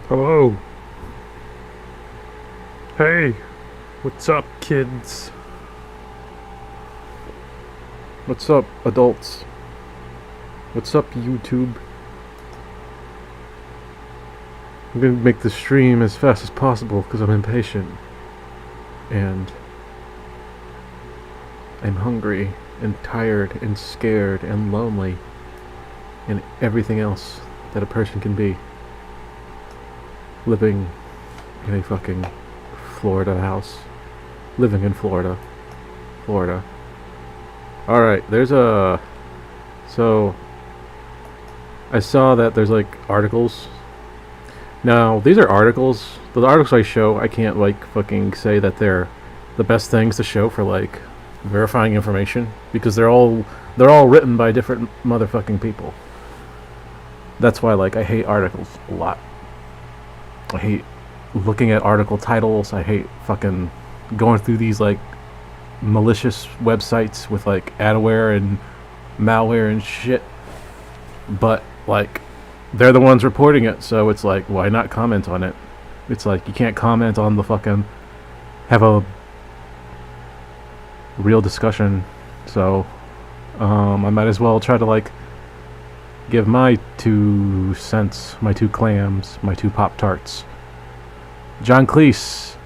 Hello. Hey, what's up, kids? What's up, adults? What's up, YouTube? I'm gonna make the stream as fast as possible because I'm impatient. And I'm hungry and tired and scared and lonely and everything else that a person can be living in a fucking Florida house. Living in Florida. Alright, so I saw that there's like articles. Now, these are articles. The articles I show, I can't like fucking say that they're the best things to show for like verifying information because they're all written by different motherfucking people. That's why like I hate articles a lot. I hate looking at article titles. I hate fucking going through these like malicious websites with like adware and malware and shit. But like they're the ones reporting it, so it's like why not comment on it? It's like you can't comment on the fucking have a real discussion. So I might as well try to like give my 2 cents, my 2 clams, my 2 Pop-Tarts. John Clease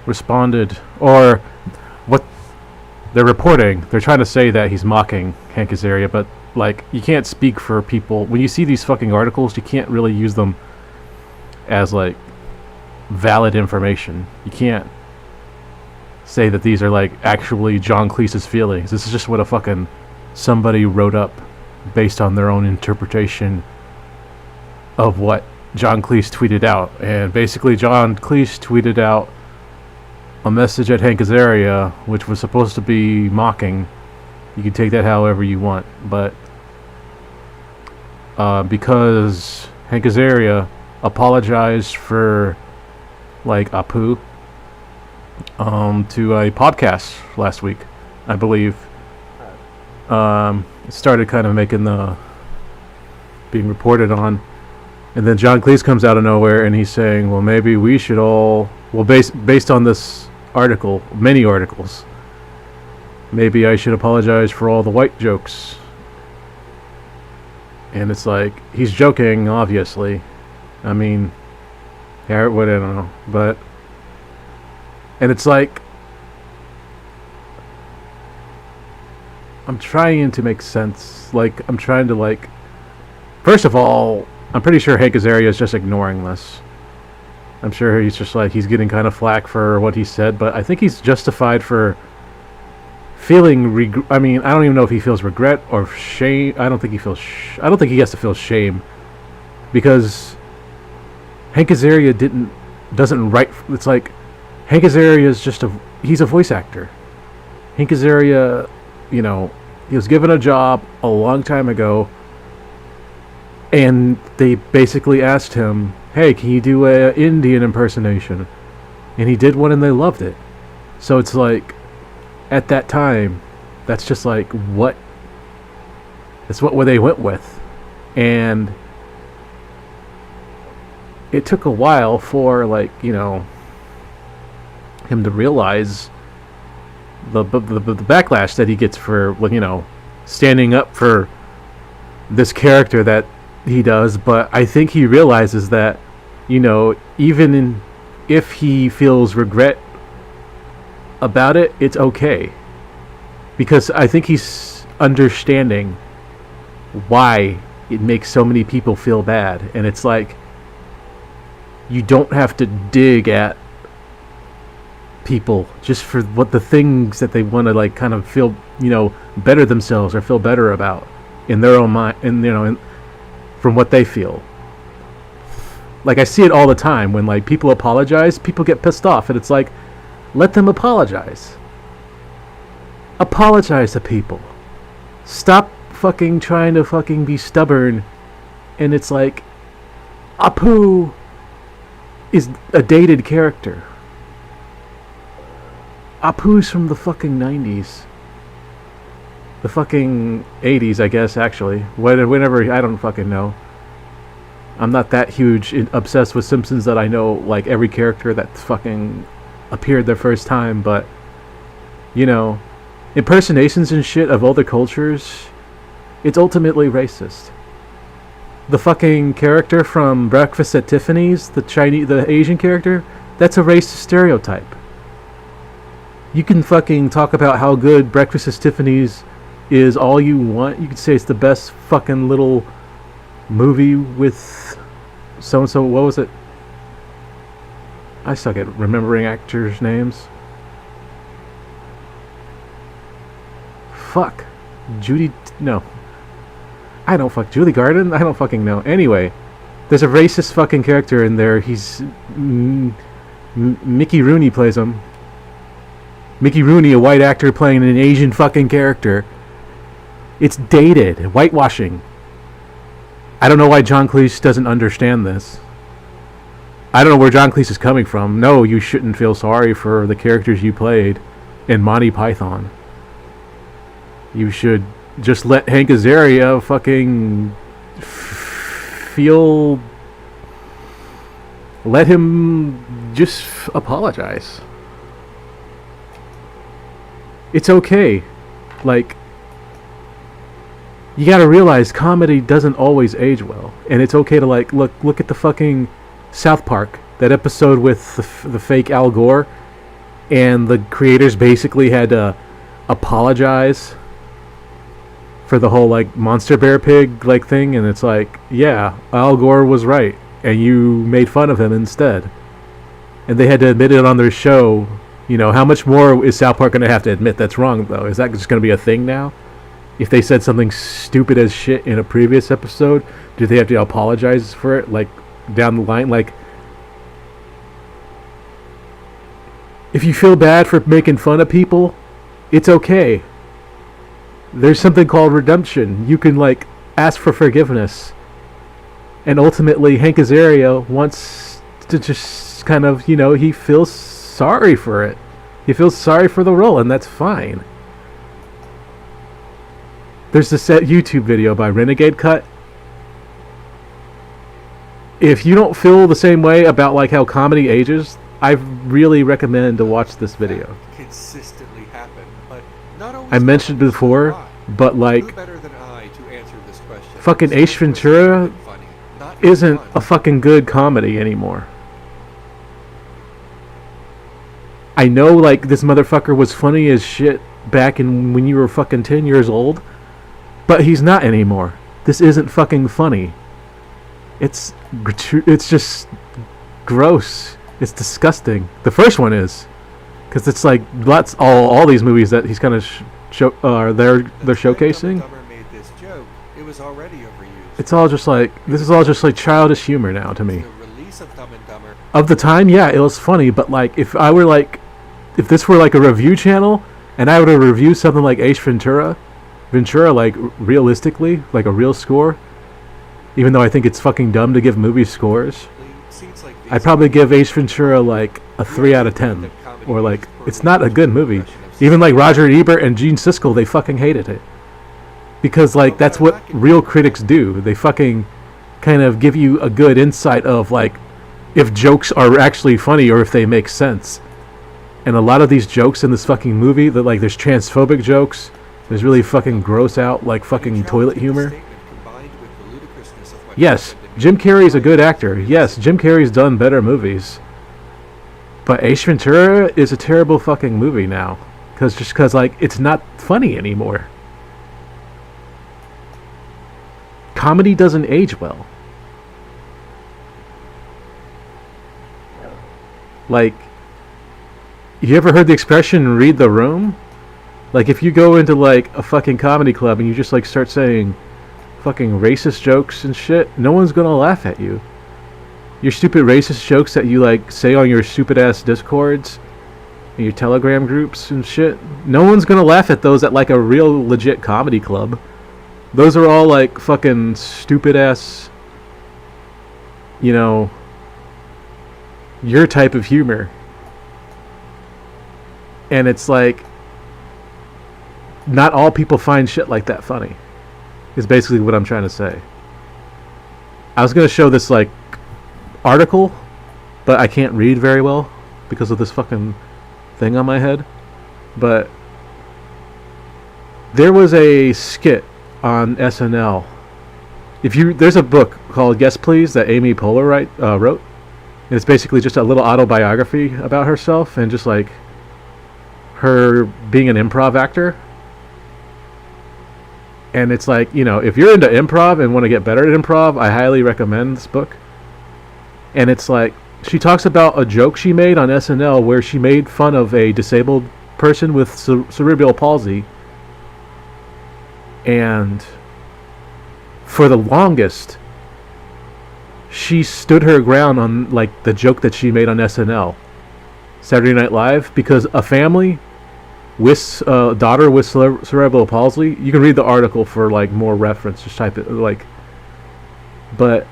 responded, or what they're reporting, they're trying to say that he's mocking Hank Azaria, but like you can't speak for people. When you see these fucking articles, you can't really use them as like valid information. You can't say that these are like actually John Cleese's feelings. This is just what a fucking somebody wrote up based on their own interpretation of what John Cleese tweeted out. And basically John Cleese tweeted out a message at Hank Azaria which was supposed to be mocking. You can take that however you want, but because Hank Azaria apologized for like Apu to a podcast last week, I believe. It started kind of making the being reported on, and then John Cleese comes out of nowhere and he's saying, well, maybe we should all, well, based on this article, many articles, maybe I should apologize for all the white jokes. And it's like he's joking, obviously. I mean, yeah, what, I don't know, but and it's like I'm trying to make sense. Like, I'm trying to, like... First of all, I'm pretty sure Hank Azaria is just ignoring this. I'm sure he's just, like, he's getting kind of flack for what he said, but I think he's justified for feeling... I mean, I don't even know if he feels regret or shame. I don't think he feels... I don't think he has to feel shame. Because Hank Azaria doesn't write... It's like... Hank Azaria is just a... He's a voice actor. Hank Azaria... You know, he was given a job a long time ago, and they basically asked him, hey, can you do a Indian impersonation? And he did one and they loved it. So it's like, at that time, that's just like what they went with. And it took a while for, like, you know, him to realize the backlash that he gets for, you know, standing up for this character that he does. But I think he realizes that, you know, even if he feels regret about it, it's okay, because I think he's understanding why it makes so many people feel bad. And it's like, you don't have to dig at people just for what the things that they want to, like, kind of feel, you know, better themselves or feel better about in their own mind, and, you know, from what they feel. Like, I see it all the time when, like, people apologize, people get pissed off, and it's like, let them apologize. Apologize to people. Stop fucking trying to fucking be stubborn. And it's like, Apu is a dated character. Apu's from the fucking 90s. The fucking 80s, I guess, actually. Whenever, I don't fucking know. I'm not that huge obsessed with Simpsons that I know like every character that fucking appeared their first time, but you know, impersonations and shit of other cultures, it's ultimately racist. The fucking character from Breakfast at Tiffany's, the Asian character, that's a racist stereotype. You can fucking talk about how good Breakfast at Tiffany's is all you want. You could say it's the best fucking little movie with so-and-so. What was it? I suck at remembering actors' names. Fuck. No. I don't fuck. Julie Garden? I don't fucking know. Anyway, there's a racist fucking character in there. He's... Mickey Rooney plays him. Mickey Rooney, a white actor playing an Asian fucking character. It's dated. Whitewashing. I don't know why John Cleese doesn't understand this. I don't know where John Cleese is coming from. No, you shouldn't feel sorry for the characters you played in Monty Python. You should just let Hank Azaria fucking feel... Let him just apologize. It's okay. Like, you gotta realize comedy doesn't always age well. And it's okay to, like, look at the fucking South Park. That episode with the fake Al Gore. And the creators basically had to apologize for the whole, like, monster bear pig, like, thing. And it's like, yeah, Al Gore was right. And you made fun of him instead. And they had to admit it on their show. You know, how much more is South Park going to have to admit that's wrong, though? Is that just going to be a thing now? If they said something stupid as shit in a previous episode, do they have to apologize for it, like, down the line? Like, if you feel bad for making fun of people, it's okay. There's something called redemption. You can, like, ask for forgiveness. And ultimately, Hank Azaria wants to just kind of, you know, he feels sorry for it. He feels sorry for the role, and that's fine. There's this YouTube video by Renegade Cut. If you don't feel the same way about, like, how comedy ages, I really recommend to watch this video. Consistently happen, but not always. I mentioned before, but, like, fucking Ace Ventura isn't a fucking good comedy anymore. I know, like, this motherfucker was funny as shit back in when you were fucking 10 years old, but he's not anymore. This isn't fucking funny. It's just gross. It's disgusting. The first one is, because it's like all these movies that he's kind of they're showcasing. It's all just like, this is all just like childish humor now to me. Of the time, yeah, it was funny, but like if this were like a review channel and I were to review something like Ace Ventura like realistically, like a real score, even though I think it's fucking dumb to give movies scores, I'd probably give Ace Ventura like a 3 out of 10, or like, it's not a good movie. Even like Roger Ebert and Gene Siskel, they fucking hated it. Because, like, that's what real critics do. They fucking kind of give you a good insight of, like, if jokes are actually funny or if they make sense. And a lot of these jokes in this fucking movie, that, like, there's transphobic jokes, there's really fucking gross out, like, fucking toilet humor. Yes, Jim Carrey's a good actor. Yes, Jim Carrey's done better movies. But Ace Ventura is a terrible fucking movie now. Because, like, it's not funny anymore. Comedy doesn't age well. Like, you ever heard the expression read the room? Like, if you go into like a fucking comedy club and you just like start saying fucking racist jokes and shit, no one's gonna laugh at you. Your stupid racist jokes that you like say on your stupid ass Discords and your Telegram groups and shit, no one's gonna laugh at those at like a real legit comedy club. Those are all like fucking stupid ass, you know, your type of humor. And it's like, not all people find shit like that funny, is basically what I'm trying to say. I was gonna show this like article, but I can't read very well because of this fucking thing on my head. But there was a skit on SNL. There's a book called Yes Please that Amy Poehler wrote. And it's basically just a little autobiography about herself and just like her being an improv actor. And it's like, if you're into improv and want to get better at improv, I highly recommend this book. And it's like, she talks about a joke she made on SNL where she made fun of a disabled person with cerebral palsy. And for the longest, she stood her ground on like the joke that she made on SNL, Saturday Night Live, because a family with a daughter with cerebral palsy. You can read the article for like more reference. Just type it like. But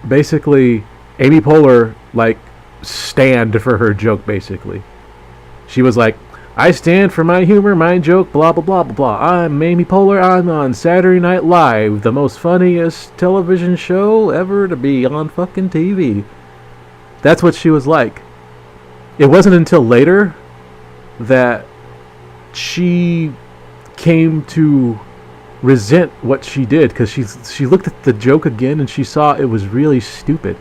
basically, Amy Poehler like stand for her joke. Basically, she was like, "I stand for my humor, my joke, blah blah blah blah blah. I'm Amy Poehler. I'm on Saturday Night Live, the most funniest television show ever to be on fucking TV." That's what she was like. It wasn't until later that she came to resent what she did, because she looked at the joke again and she saw it was really stupid.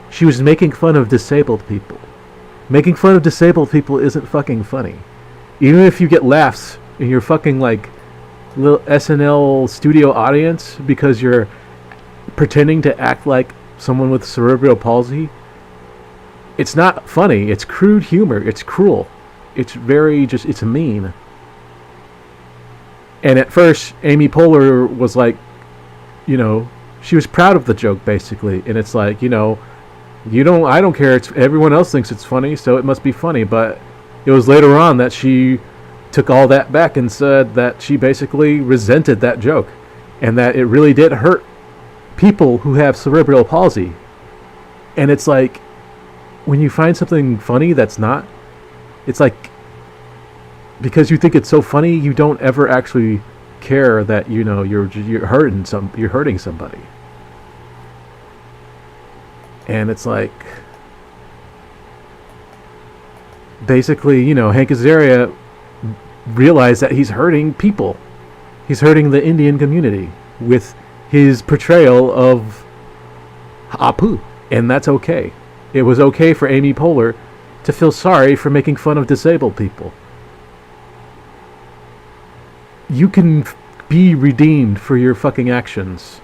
She was making fun of disabled people. Making fun of disabled people isn't fucking funny. Even if you get laughs in your fucking like little SNL studio audience because you're pretending to act like someone with cerebral palsy, it's not funny. It's crude humor. It's cruel. It's it's mean. And at first, Amy Poehler was like, she was proud of the joke basically. And it's like, I don't care. Everyone else thinks it's funny, so it must be funny. But it was later on that she took all that back and said that she basically resented that joke and that it really did hurt people who have cerebral palsy. And it's like, when you find something funny that's not, it's like, because you think it's so funny, you don't ever actually care that you're hurting somebody. And it's like, basically, Hank Azaria realized that he's hurting people. He's hurting the Indian community with his portrayal of Apu, and that's okay. It was okay for Amy Poehler to feel sorry for making fun of disabled people. You can be redeemed for your fucking actions.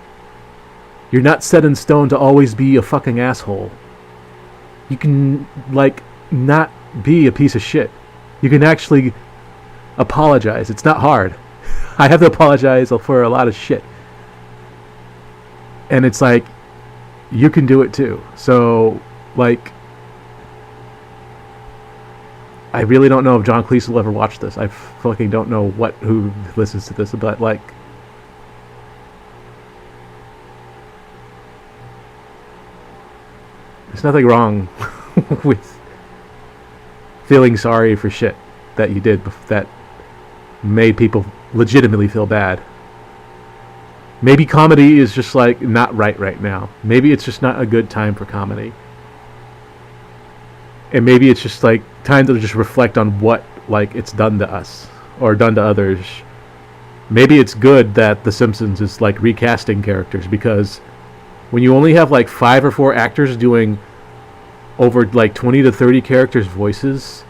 You're not set in stone to always be a fucking asshole. You can, not be a piece of shit. You can actually apologize. It's not hard. I have to apologize for a lot of shit. And it's like, you can do it too. So, I really don't know if John Cleese will ever watch this. I fucking don't know who listens to this, but there's nothing wrong with feeling sorry for shit that you did that made people legitimately feel bad. Maybe comedy is just not right now. Maybe it's just not a good time for comedy. And maybe it's just time to just reflect on what it's done to us or done to others. Maybe it's good that The Simpsons is recasting characters, because when you only have 5 or 4 actors doing over 20 to 30 characters' voices,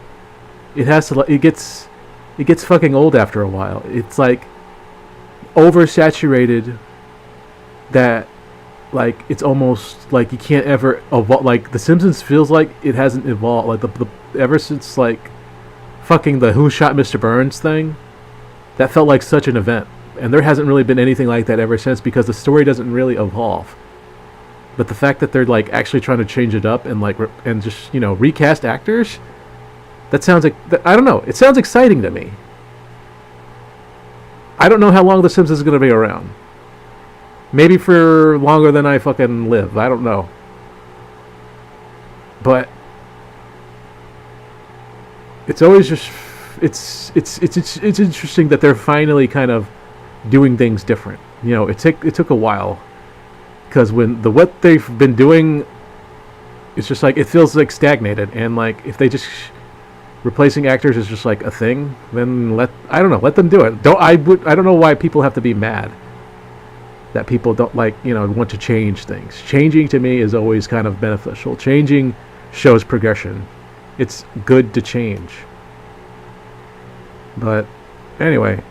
it gets fucking old after a while. It's oversaturated that it's almost you can't ever evolve. The Simpsons feels like it hasn't evolved ever since fucking the Who Shot Mr. Burns thing. That felt like such an event, and there hasn't really been anything like that ever since, because the story doesn't really evolve. But the fact that they're actually trying to change it up and and just recast actors, that sounds I don't know, it sounds exciting to me. I don't know how long The Simpsons is going to be around. Maybe for longer than I fucking live. I don't know. But it's always just it's interesting that they're finally kind of doing things different. It took a while. because when what they've been doing, it's just like it feels like stagnated, and like if they just replacing actors is just like a thing, then let them do it. I don't know why people have to be mad that people don't want to change things. Changing to me is always kind of beneficial. Changing shows progression. It's good to change. But anyway,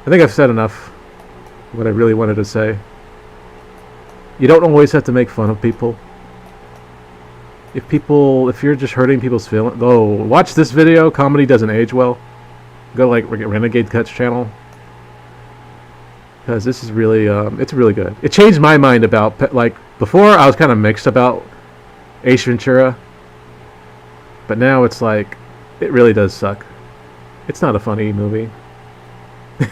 I think I've said enough what I really wanted to say. You don't always have to make fun of people. If you're just hurting people's feelings, go watch this video. Comedy doesn't age well. Go Renegade Cuts channel, because this is really it's really good. It changed my mind about before I was kind of mixed about Ace Ventura, but now it's like it really does suck. It's not a funny movie, and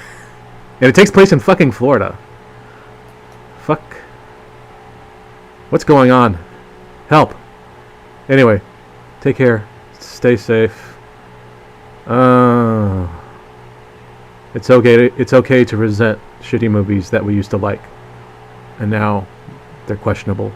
it takes place in fucking Florida. Fuck. What's going on? Help. Anyway, take care. Stay safe. It's okay to resent shitty movies that we used to like, and now they're questionable.